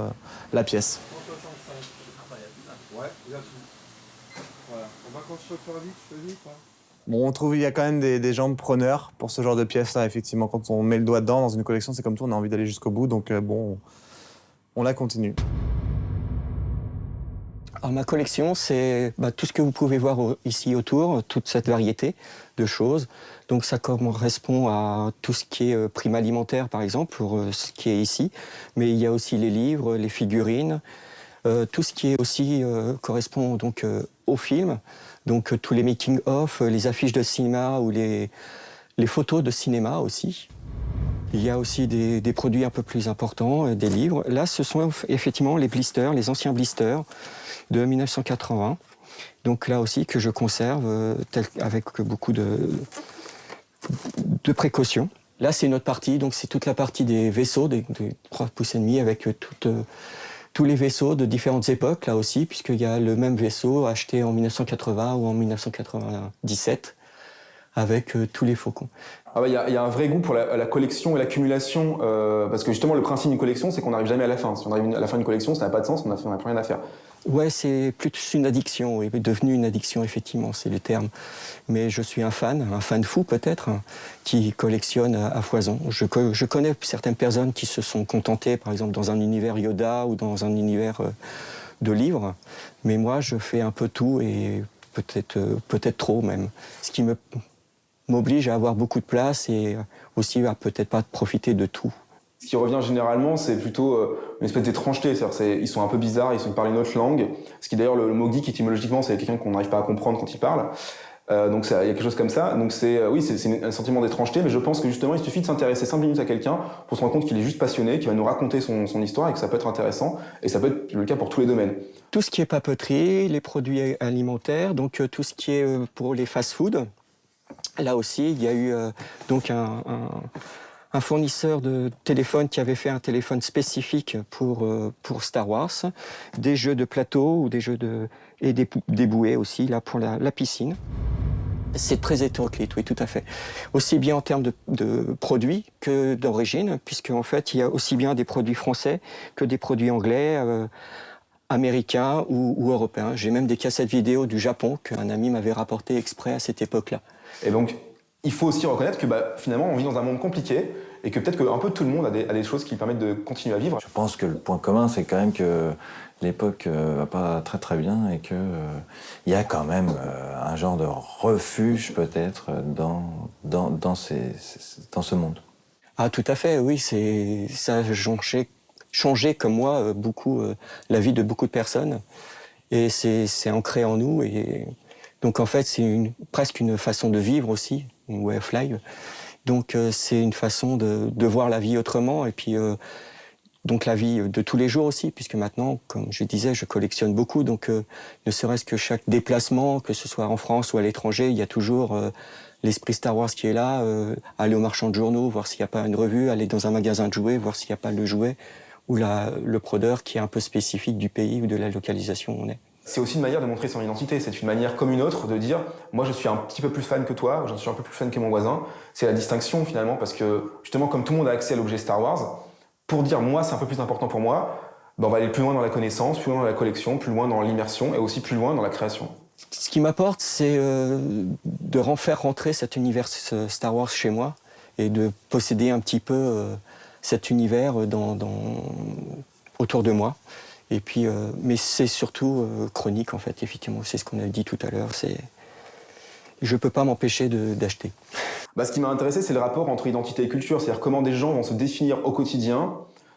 la pièce. Ouais, il y a tout. Voilà. On va quand je te vite, je te dis quoi. Bon, on trouve qu'il y a quand même des gens preneurs pour ce genre de pièces-là, effectivement. Quand on met le doigt dedans dans une collection, c'est comme tout, on a envie d'aller jusqu'au bout, donc on la continue. Alors, ma collection, c'est tout ce que vous pouvez voir ici autour, toute cette variété de choses. Donc ça correspond à tout ce qui est prime alimentaire, par exemple, pour ce qui est ici. Mais il y a aussi les livres, les figurines, tout ce qui est aussi correspond donc au film. Donc tous les making-of, les affiches de cinéma ou les photos de cinéma aussi. Il y a aussi des produits un peu plus importants, des livres. Là, ce sont effectivement les blisters, les anciens blisters de 1980. Donc là aussi que je conserve avec beaucoup de précautions. Là, c'est une autre partie, donc c'est toute la partie des vaisseaux, des 3,5 pouces avec tous les vaisseaux de différentes époques, là aussi, puisqu'il y a le même vaisseau acheté en 1980 ou en 1997, avec tous les faucons. Il y a un vrai goût pour la collection et l'accumulation, parce que justement, le principe d'une collection, c'est qu'on n'arrive jamais à la fin. Si on arrive à la fin d'une collection, ça n'a pas de sens, on n'a plus rien à faire. Ouais, c'est plus une addiction, oui, devenu une addiction, effectivement, c'est le terme. Mais je suis un fan fou peut-être, qui collectionne à foison. Je connais certaines personnes qui se sont contentées, par exemple, dans un univers Yoda ou dans un univers de livres. Mais moi, je fais un peu tout et peut-être trop même. Ce qui m'oblige à avoir beaucoup de place et aussi à peut-être pas profiter de tout. Ce qui revient généralement, c'est plutôt une espèce d'étrangeté. Ils sont un peu bizarres, ils parlent une autre langue. Ce qui d'ailleurs, le mot geek, étymologiquement, c'est quelqu'un qu'on n'arrive pas à comprendre quand il parle. Donc il y a quelque chose comme ça. Donc c'est un sentiment d'étrangeté, mais je pense que justement, il suffit de s'intéresser 5 minutes à quelqu'un pour se rendre compte qu'il est juste passionné, qu'il va nous raconter son histoire et que ça peut être intéressant. Et ça peut être le cas pour tous les domaines. Tout ce qui est papeterie, les produits alimentaires, donc tout ce qui est pour les fast-food. Là aussi, il y a eu donc un fournisseur de téléphone qui avait fait un téléphone spécifique pour Star Wars, des jeux de plateau ou et des bouées aussi là pour la piscine. C'est très hétéroclite, oui, tout à fait. Aussi bien en termes de produits que d'origine, puisqu'en fait, il y a aussi bien des produits français que des produits anglais, américains ou européens. J'ai même des cassettes vidéo du Japon qu'un ami m'avait rapporté exprès à cette époque-là. Et donc, il faut aussi reconnaître que finalement, on vit dans un monde compliqué et que peut-être qu'un peu tout le monde a des choses qui permettent de continuer à vivre. Je pense que le point commun, c'est quand même que l'époque va pas très très bien et qu'il y a quand même un genre de refuge peut-être dans ce monde. Ah, tout à fait, oui, ça a changé comme moi beaucoup la vie de beaucoup de personnes. Et c'est ancré en nous. Et donc en fait, c'est presque une façon de vivre aussi, une way of life. Donc c'est une façon de voir la vie autrement. Et puis donc la vie de tous les jours aussi, puisque maintenant, comme je disais, je collectionne beaucoup. Donc ne serait-ce que chaque déplacement, que ce soit en France ou à l'étranger, il y a toujours l'esprit Star Wars qui est là. Aller au marchand de journaux, voir s'il n'y a pas une revue, aller dans un magasin de jouets, voir s'il n'y a pas le jouet ou le prodeur qui est un peu spécifique du pays ou de la localisation où on est. C'est aussi une manière de montrer son identité. C'est une manière comme une autre de dire « moi je suis un petit peu plus fan que toi, j'en suis un peu plus fan que mon voisin ». C'est la distinction finalement parce que justement comme tout le monde a accès à l'objet Star Wars, pour dire « moi c'est un peu plus important pour moi », on va aller plus loin dans la connaissance, plus loin dans la collection, plus loin dans l'immersion et aussi plus loin dans la création. Ce qui m'apporte, c'est de faire rentrer cet univers Star Wars chez moi et de posséder un petit peu cet univers autour de moi. Et puis, mais c'est surtout chronique en fait, effectivement, c'est ce qu'on a dit tout à l'heure. Je peux pas m'empêcher d'acheter. Ce qui m'a intéressé, c'est le rapport entre identité et culture, c'est-à-dire comment des gens vont se définir au quotidien,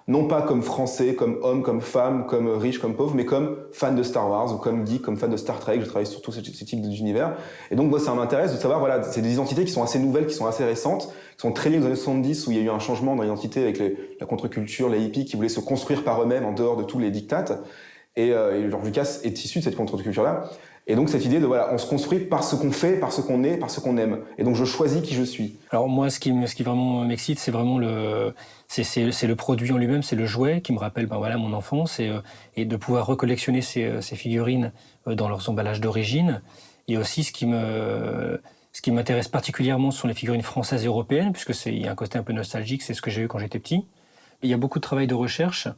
non pas comme français, comme homme, comme femme, comme riche, comme pauvre, mais comme fan de Star Wars ou comme geek, comme fan de Star Trek. Je travaille sur tous ces types d'univers. Et donc, moi, ça m'intéresse de savoir, voilà, c'est des identités qui sont assez nouvelles, qui sont assez récentes, qui sont très liées aux années 70 où il y a eu un changement dans l'identité avec la contre-culture, les hippies qui voulaient se construire par eux-mêmes en dehors de tous les dictates. Et George Lucas est issu de cette contre-culture-là. Et donc cette idée de voilà, on se construit par ce qu'on fait, par ce qu'on est, par ce qu'on aime. Et donc je choisis qui je suis. Alors moi, ce qui vraiment m'excite, c'est vraiment c'est le produit en lui-même, c'est le jouet qui me rappelle mon enfance et de pouvoir recollectionner ces figurines dans leurs emballages d'origine. Et aussi ce qui m'intéresse particulièrement, ce sont les figurines françaises et européennes, puisque il y a un côté un peu nostalgique, c'est ce que j'ai eu quand j'étais petit. Il y a beaucoup de travail de recherche,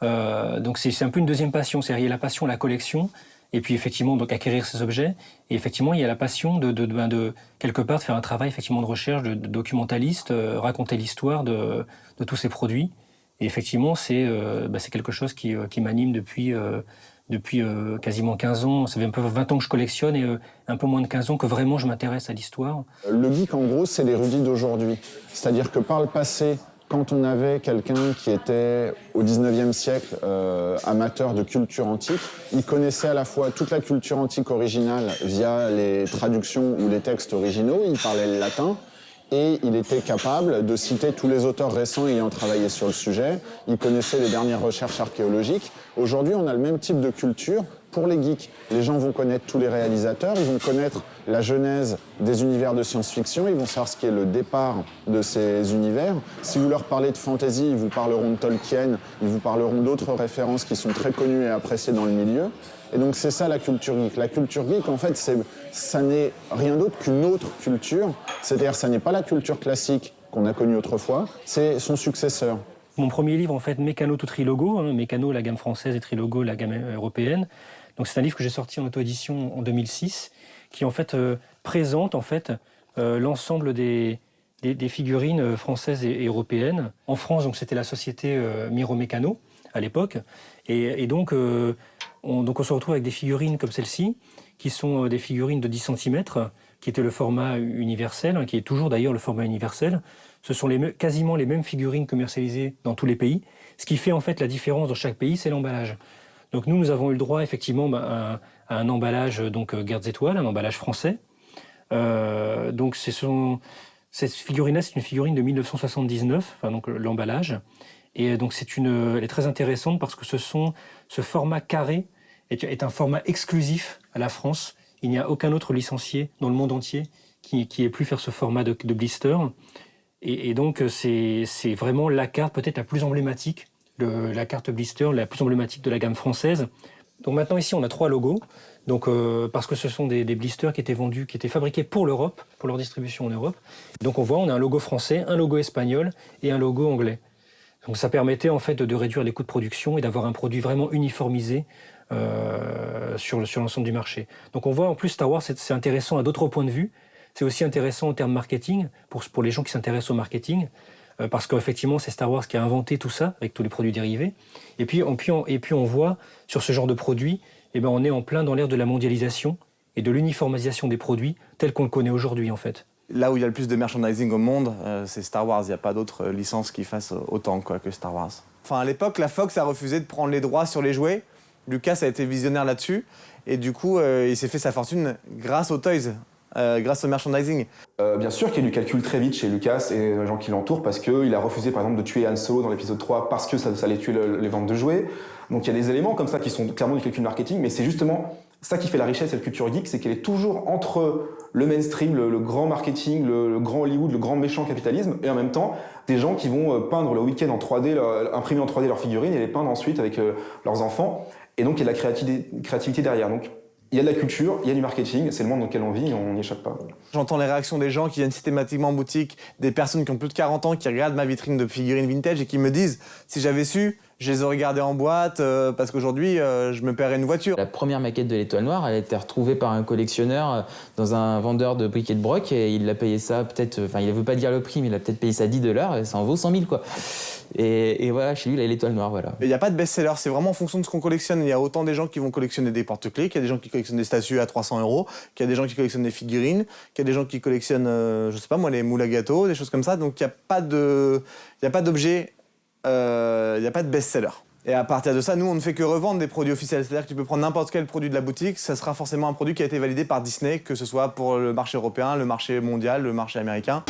donc c'est un peu une deuxième passion, c'est-à-dire il y a la passion, la collection. Et puis effectivement, donc acquérir ces objets. Et effectivement, il y a la passion de quelque part de faire un travail effectivement de recherche, de documentaliste, raconter l'histoire de tous ces produits. Et effectivement, c'est quelque chose qui m'anime depuis quasiment 15 ans. Ça fait un peu 20 ans que je collectionne et un peu moins de 15 ans que vraiment je m'intéresse à l'histoire. Le geek, en gros, c'est l'érudit d'aujourd'hui. C'est-à-dire que par le passé, quand on avait quelqu'un qui était au 19e siècle amateur de culture antique, il connaissait à la fois toute la culture antique originale via les traductions ou les textes originaux, il parlait le latin, et il était capable de citer tous les auteurs récents ayant travaillé sur le sujet, il connaissait les dernières recherches archéologiques. Aujourd'hui, on a le même type de culture pour les geeks. Les gens vont connaître tous les réalisateurs, ils vont connaître la genèse des univers de science-fiction, ils vont savoir ce qu'est le départ de ces univers. Si vous leur parlez de fantasy, ils vous parleront de Tolkien, ils vous parleront d'autres références qui sont très connues et appréciées dans le milieu. Et donc c'est ça la culture geek. La culture geek, en fait, ça n'est rien d'autre qu'une autre culture. C'est-à-dire ça n'est pas la culture classique qu'on a connue autrefois, c'est son successeur. Mon premier livre, en fait, Mécano tout Trilogo, Mécano, la gamme française et Trilogo, la gamme européenne. Donc c'est un livre que j'ai sorti en auto-édition en 2006, qui en fait présente en fait l'ensemble des figurines françaises et européennes. En France, donc c'était la société Miro Mécano à l'époque, et donc on se retrouve avec des figurines comme celle-ci, qui sont des figurines de 10 cm, qui était le format universel, qui est toujours d'ailleurs le format universel. Ce sont quasiment les mêmes figurines commercialisées dans tous les pays. Ce qui fait en fait la différence dans chaque pays, c'est l'emballage. Donc nous avons eu le droit effectivement à un emballage donc Gardes Étoiles, un emballage français. Donc cette figurine-là, c'est une figurine de 1979, donc l'emballage. Et donc elle est très intéressante parce que ce format carré est un format exclusif à la France. Il n'y a aucun autre licencié dans le monde entier qui ait pu faire ce format de blister. Et donc c'est vraiment la carte peut-être la plus emblématique, la carte blister la plus emblématique de la gamme française. Donc maintenant ici on a 3 logos, donc parce que ce sont des blisters qui étaient fabriqués pour l'Europe, pour leur distribution en Europe. Donc on a un logo français, un logo espagnol et un logo anglais. Donc ça permettait en fait de réduire les coûts de production et d'avoir un produit vraiment uniformisé sur l'ensemble du marché. Donc on voit en plus Star Wars c'est intéressant à d'autres points de vue, c'est aussi intéressant en termes marketing, pour les gens qui s'intéressent au marketing, parce qu'effectivement, c'est Star Wars qui a inventé tout ça, avec tous les produits dérivés. Et puis on voit, sur ce genre de produit, on est en plein dans l'ère de la mondialisation et de l'uniformisation des produits tels qu'on le connaît aujourd'hui, en fait. Là où il y a le plus de merchandising au monde, c'est Star Wars. Il n'y a pas d'autres licences qui fassent autant que Star Wars. Enfin, à l'époque, la Fox a refusé de prendre les droits sur les jouets. Lucas a été visionnaire là-dessus. Et du coup, il s'est fait sa fortune grâce aux toys, grâce au merchandising. Bien sûr qu'il y a du calcul très vite chez Lucas et les gens qui l'entourent, parce qu'il a refusé par exemple de tuer Han Solo dans l'épisode 3 parce que ça allait tuer les ventes de jouets. Donc il y a des éléments comme ça qui sont clairement du calcul marketing, mais c'est justement ça qui fait la richesse de la culture geek, c'est qu'elle est toujours entre le mainstream, le grand marketing, le grand Hollywood, le grand méchant capitalisme, et en même temps des gens qui vont peindre le week-end en 3D, imprimer en 3D leurs figurines et les peindre ensuite avec leurs enfants. Et donc il y a de la créativité derrière. Donc il y a de la culture, il y a du marketing, c'est le monde dans lequel on vit et on n'y échappe pas. J'entends les réactions des gens qui viennent systématiquement en boutique, des personnes qui ont plus de 40 ans qui regardent ma vitrine de figurines vintage et qui me disent « si j'avais su, je les aurais gardées en boîte parce qu'aujourd'hui, je me paierais une voiture ». La première maquette de l'Étoile Noire, elle a été retrouvée par un collectionneur dans un vendeur de briquet de broc et il l'a payé ça peut-être, enfin il ne veut pas dire le prix, mais il a peut-être payé ça 10 $ et ça en vaut 100 000 quoi. Et voilà, chez lui, il a l'Étoile Noire, voilà. Il n'y a pas de best-seller, c'est vraiment en fonction de ce qu'on collectionne. Il y a autant des gens qui vont collectionner des porte-clés, qu'il y a des gens qui collectionnent des statues à 300 €, qu'il y a des gens qui collectionnent des figurines, qu'il y a des gens qui collectionnent, je sais pas moi, les moules à gâteaux, des choses comme ça. Donc il n'y a pas d'objet, il n'y a pas de best-seller. Et à partir de ça, nous, on ne fait que revendre des produits officiels. C'est-à-dire que tu peux prendre n'importe quel produit de la boutique, ça sera forcément un produit qui a été validé par Disney, que ce soit pour le marché européen, le marché mondial, le marché américain.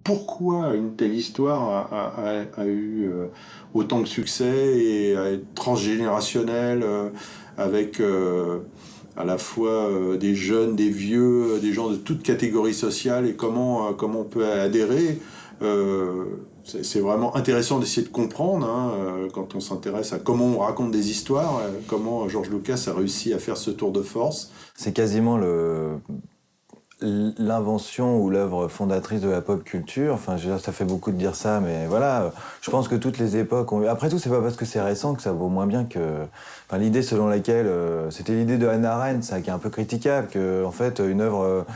Pourquoi une telle histoire a eu autant de succès et a été transgénérationnelle avec à la fois des jeunes, des vieux, des gens de toutes catégories sociales et comment on peut adhérer. C'est vraiment intéressant d'essayer de comprendre quand on s'intéresse à comment on raconte des histoires, comment George Lucas a réussi à faire ce tour de force. C'est quasiment l'invention ou l'œuvre fondatrice de la pop culture. Enfin, je veux dire, ça fait beaucoup de dire ça, mais voilà, je pense que toutes les époques ont eu... Après tout, c'est pas parce que c'est récent que ça vaut moins bien que... Enfin, l'idée selon laquelle... c'était l'idée de Hannah Arendt, ça, qui est un peu critiquable, que, en fait, une œuvre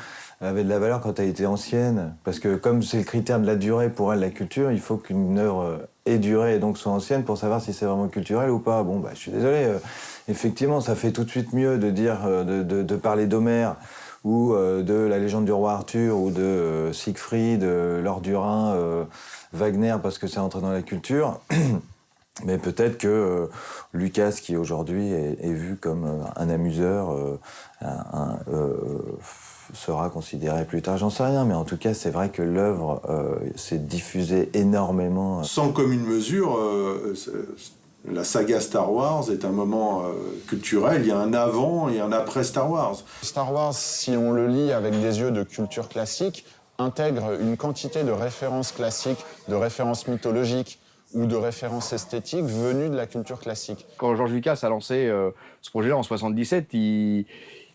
avait de la valeur quand elle était ancienne. Parce que comme c'est le critère de la durée pour elle, la culture, il faut qu'une œuvre ait duré et donc soit ancienne pour savoir si c'est vraiment culturel ou pas. Bon, bah, je suis désolé. Effectivement, ça fait tout de suite mieux de dire, de parler d'Homère ou de La légende du roi Arthur, ou de Siegfried, Lord du Rhin, Wagner, parce que c'est entré dans la culture. Mais peut-être que Lucas, qui aujourd'hui est vu comme un amuseur, sera considéré plus tard, j'en sais rien. Mais en tout cas, c'est vrai que l'œuvre s'est diffusée énormément. Sans commune mesure, la saga Star Wars est un moment culturel. Il y a un avant et un après Star Wars. Star Wars, si on le lit avec des yeux de culture classique, intègre une quantité de références classiques, de références mythologiques ou de références esthétiques venues de la culture classique. Quand George Lucas a lancé ce projet-là en 77, il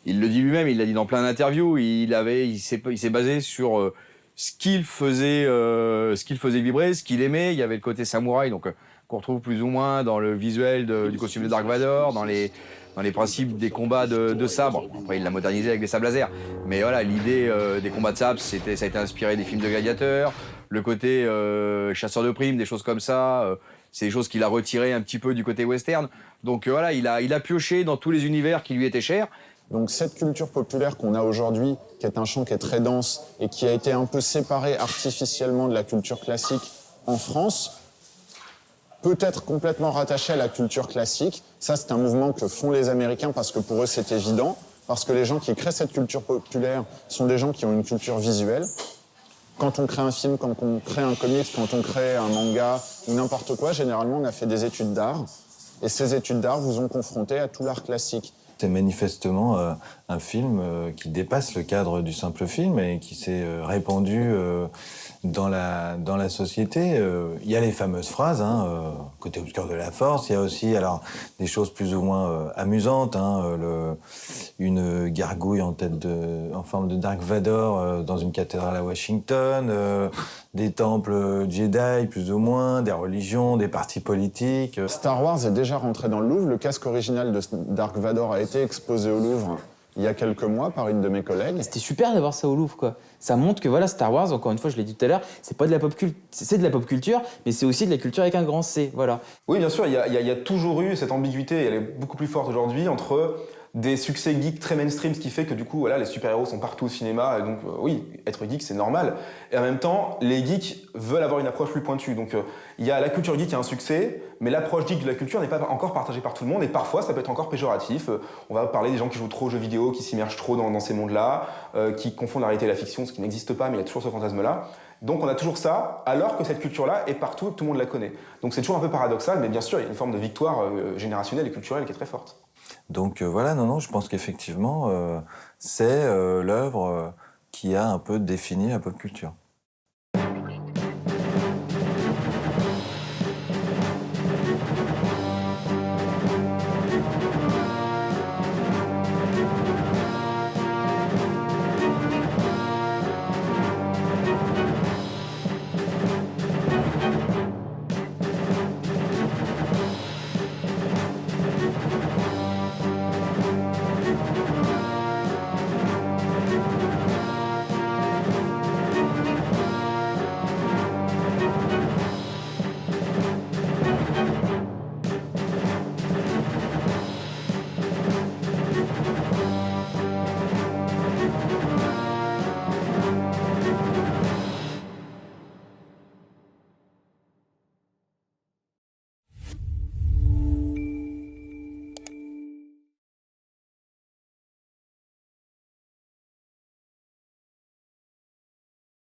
le dit lui-même, il l'a dit dans plein d'interviews, il s'est basé sur ce qu'il faisait vibrer, ce qu'il aimait. Il y avait le côté samouraï, donc qu'on retrouve plus ou moins dans le visuel du costume de Dark Vador, dans les principes des combats de sabre. Après, il l'a modernisé avec des sabres laser. Mais voilà, l'idée des combats de sabre, ça a été inspiré des films de gladiateurs. Le côté chasseur de primes, des choses comme ça, c'est des choses qu'il a retirées un petit peu du côté western. Donc voilà, il a pioché dans tous les univers qui lui étaient chers. Donc cette culture populaire qu'on a aujourd'hui, qui est un champ qui est très dense et qui a été un peu séparé artificiellement de la culture classique en France, peut être complètement rattaché à la culture classique. Ça, c'est un mouvement que font les Américains parce que pour eux, c'est évident. Parce que les gens qui créent cette culture populaire sont des gens qui ont une culture visuelle. Quand on crée un film, quand on crée un comics, quand on crée un manga ou n'importe quoi, généralement, on a fait des études d'art. Et ces études d'art vous ont confronté à tout l'art classique. C'est manifestement un film qui dépasse le cadre du simple film et qui s'est répandu dans la société. Il y a les fameuses phrases, côté obscur de la force. Il y a aussi alors des choses plus ou moins amusantes, une gargouille en forme de Dark Vador dans une cathédrale à Washington, des temples Jedi plus ou moins, des religions, des partis politiques. Star Wars est déjà rentré dans le Louvre. Le casque original de Dark Vador a été exposé au Louvre il y a quelques mois par une de mes collègues. C'était super d'avoir ça au Louvre, quoi. Ça montre que voilà, Star Wars, encore une fois, je l'ai dit tout à l'heure, c'est pas de la pop culture, c'est de la pop culture, mais c'est aussi de la culture avec un grand C, voilà. Oui, bien sûr, il y a toujours eu cette ambiguïté, elle est beaucoup plus forte aujourd'hui, entre des succès geeks très mainstream, ce qui fait que du coup, voilà, les super-héros sont partout au cinéma, et donc oui, être geek, c'est normal. Et en même temps, les geeks veulent avoir une approche plus pointue. Donc il y a la culture geek qui a un succès, mais l'approche geek de la culture n'est pas encore partagée par tout le monde, et parfois ça peut être encore péjoratif. On va parler des gens qui jouent trop aux jeux vidéo, qui s'immergent trop dans ces mondes-là, qui confondent la réalité et la fiction, ce qui n'existe pas, mais il y a toujours ce fantasme-là. Donc on a toujours ça, alors que cette culture-là est partout, tout le monde la connaît. Donc c'est toujours un peu paradoxal, mais bien sûr, il y a une forme de victoire générationnelle et culturelle qui est très forte. Donc voilà, non, je pense qu'effectivement, c'est l'œuvre qui a un peu défini la pop culture.